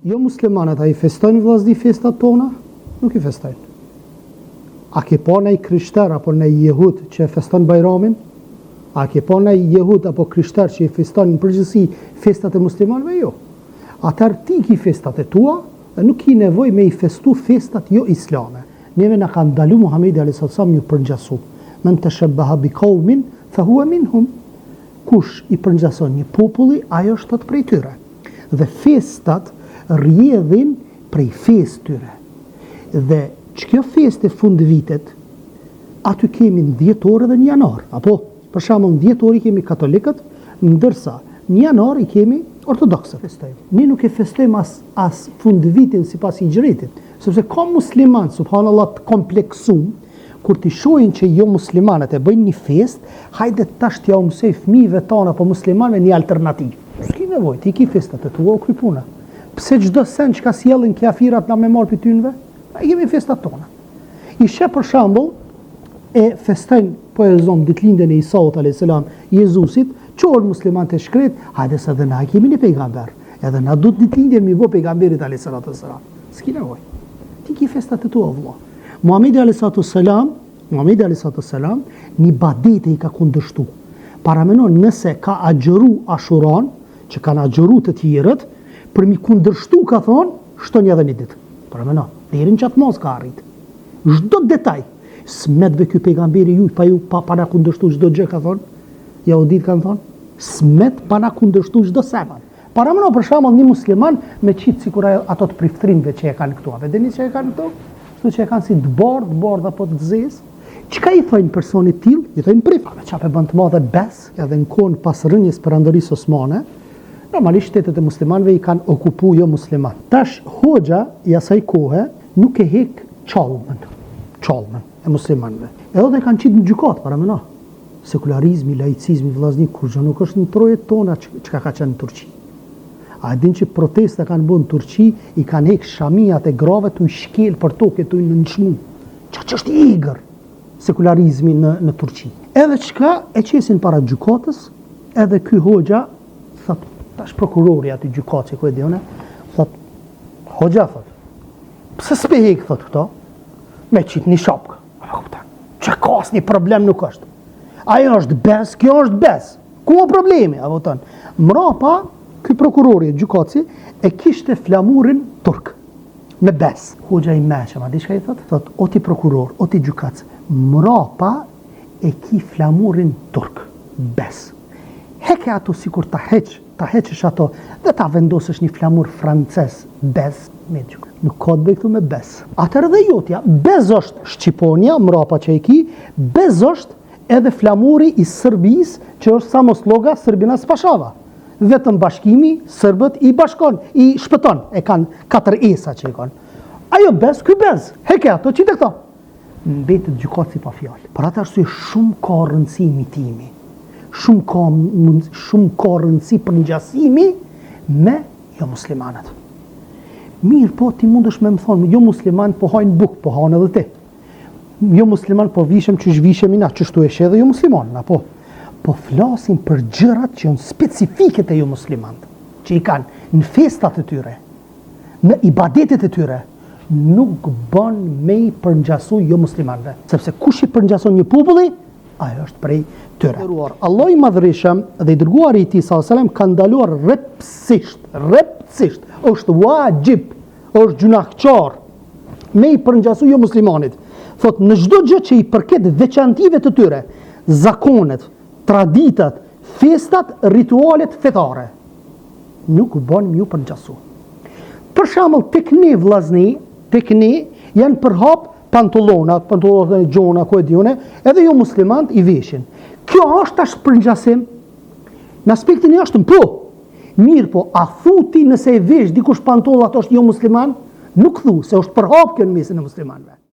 Jo muslimanët, a i festojnë vllazni festat tona? Nuk i festojnë. A ke pa në i krishter apo në i jehud që feston Bajramin? A ke pa në i jehud apo krishter që i feston në përgjithësi festat e muslimanëve? Jo. Atër ti ki festat e tua dhe nuk ki nevoj me i festu festat jo islame. Neve në kanë dalu Muhamedi a.s. një përngjasu. Men të shëbëha bi qaumin, fa huwa minhum. Kush i përngjason një populli, ajo është të prej tyre. Dhe festat rjedhin prej fest tyre. Dhe që kjo fest e fund vitet, aty kemi në 10 orë dhe në janar. Apo, për shembull, në 10 orë i kemi katolikët, ndërsa në janar i kemi ortodoksët. Ne nuk e festojmë as fund vitin sipas hijretit, sepse ka musliman, subhanallahu, të kompleksum, kur t'i shohin që jo muslimanët e bëjnë një fest, hajde tash t'ja mësoj fëmijëve tanë apo muslimanëve një alternativë. S'ki nevojë, ti ki festat e tua, o krypuna. Pse çdo sen që ka sjellin kjafirat na me marr për tynve? I kemi festat tona. I sheh për shembull e festojnë po e zon ditëlindjen e Isaut alayhis salam, Jezusit, çor musliman të shkret, hajde se dhe na kemi një pejgamber. Edhe na duhet ditëlindjen mi vë pejgamberit alayhis salam. S'ki nevojë. Ti ki festat e tua vëlla. Muhamedi alayhis salam një badete i ka kundërshtu. Paramenon nëse ka agjëru Ashuran, që kanë agjëru të tjerët, për mi kundërshtu ka thonë, shtoni edhe një ditë. Paramenon, deri në qatë mos ka arrit. Çdo detaj. Smetve ky pejgamberi ju pa na kundërshtu çdo gjë ka thonë. Jahudit kanë thonë, smet pa na kundërshtu çdo seman. Paramenon për shembull një musliman me qitë sikur ato të priftrinve që e kanë këtu. A vedeni që e kanë këtu? Kështu që e kanë si të bordh apo të zezë. Çka i thojnë personit tillë? I thojnë prif. Çfarë bën të madhe bes, edhe në kohën pas rënies perandorisë osmane, normalisht shtetet e muslimanëve i kanë okupu jo musliman. Tash hoxha i asaj kohe nuk e hek çallmën e muslimanëve. Edhe dhe kanë qitë në gjykat, paramenon. Sekularizmi, laicizmi, vllazni kurrë nuk është në trojet tona çka ka qenë në Turqi. A din që protesta kanë bën në Turqi, i kanë hek shamijat e grave të shkel për tokë të nënçmu. Çka është i igër sekularizmi në Turqi. Edhe çka e qesin para gjykatës, edhe ky hoxha thot, tash prokurori aty gjykatës ku e dione, thot, hoxha thot, pse s'pe hek thot këto? Me qit një shopkë. Që ka asnjë problem nuk është. Ajo është bes, kjo është bes. Ku o problemi? A voton. Mrapa, ky prokurori i gjykatës e kishte flamurin turk. Me bes. Hoxha i mëshëm, a di çka i thot? Thot, o ti prokuror, o ti gjykatës, mrapa e ki flamurin turk. Bes. Heke ato sikur ta heqësh ato dhe ta vendosësh një flamur francez. Bes. Me gjykatës. Nuk ka të bëj këtu me bes. Atëherë dhe jotja, bez është Shqiponia, mrapa që e ki, bez është edhe flamuri i Sërbis, që është Samosloga, Sërbina Spashava. Vetëm bashkimi, Sërbët i bashkon, i shpëton, e kanë 4 esa që i kanë. Ajo bez, ky bez, heke ato, qite këto. Mbetet gjykatësi pa fjalë. Për atë arsye shumë ka rëndësi imitimi, shumë ka rëndësi përngjasimi me jo muslimanët. Mirë, po ti mundesh me më thonë, jo musliman po hajnë buk, po hajnë edhe ti. Jo musliman po vishem që zhvishemi na, qështu e shë edhe jo musliman, po. Po flasim për gjërat që janë specifike të jo muslimanët, që i kanë në festat e tyre, në ibadetet e tyre, nuk bën me i përngjasu jo muslimanëve. Sepse kush i përngjason një populli, ajo është prej tyre. Allah i madhërishëm dhe i dërguari i tij sallallahu alajhi wasallam ka ndaluar rreptësisht, është wajib, është gjunahçar me i përngjasu jo muslimanit. Thot, në çdo gjë që i përket veçantive të tyre, zakonet, traditat, festat, ritualet fetare, nuk bën ju përngjasu. Për shembull, tek ne vllazni, tek ne janë përhap pantallonat e gjona, ku e diune, edhe jo muslimant i veshin. Kjo është tash përngjasim? Në aspektin e jashtëm, po. Mirë po, a thuti nëse e vesh dikush pantollat është jo musliman? Nuk thu, se është përhap kjo në mesin e muslimanëve.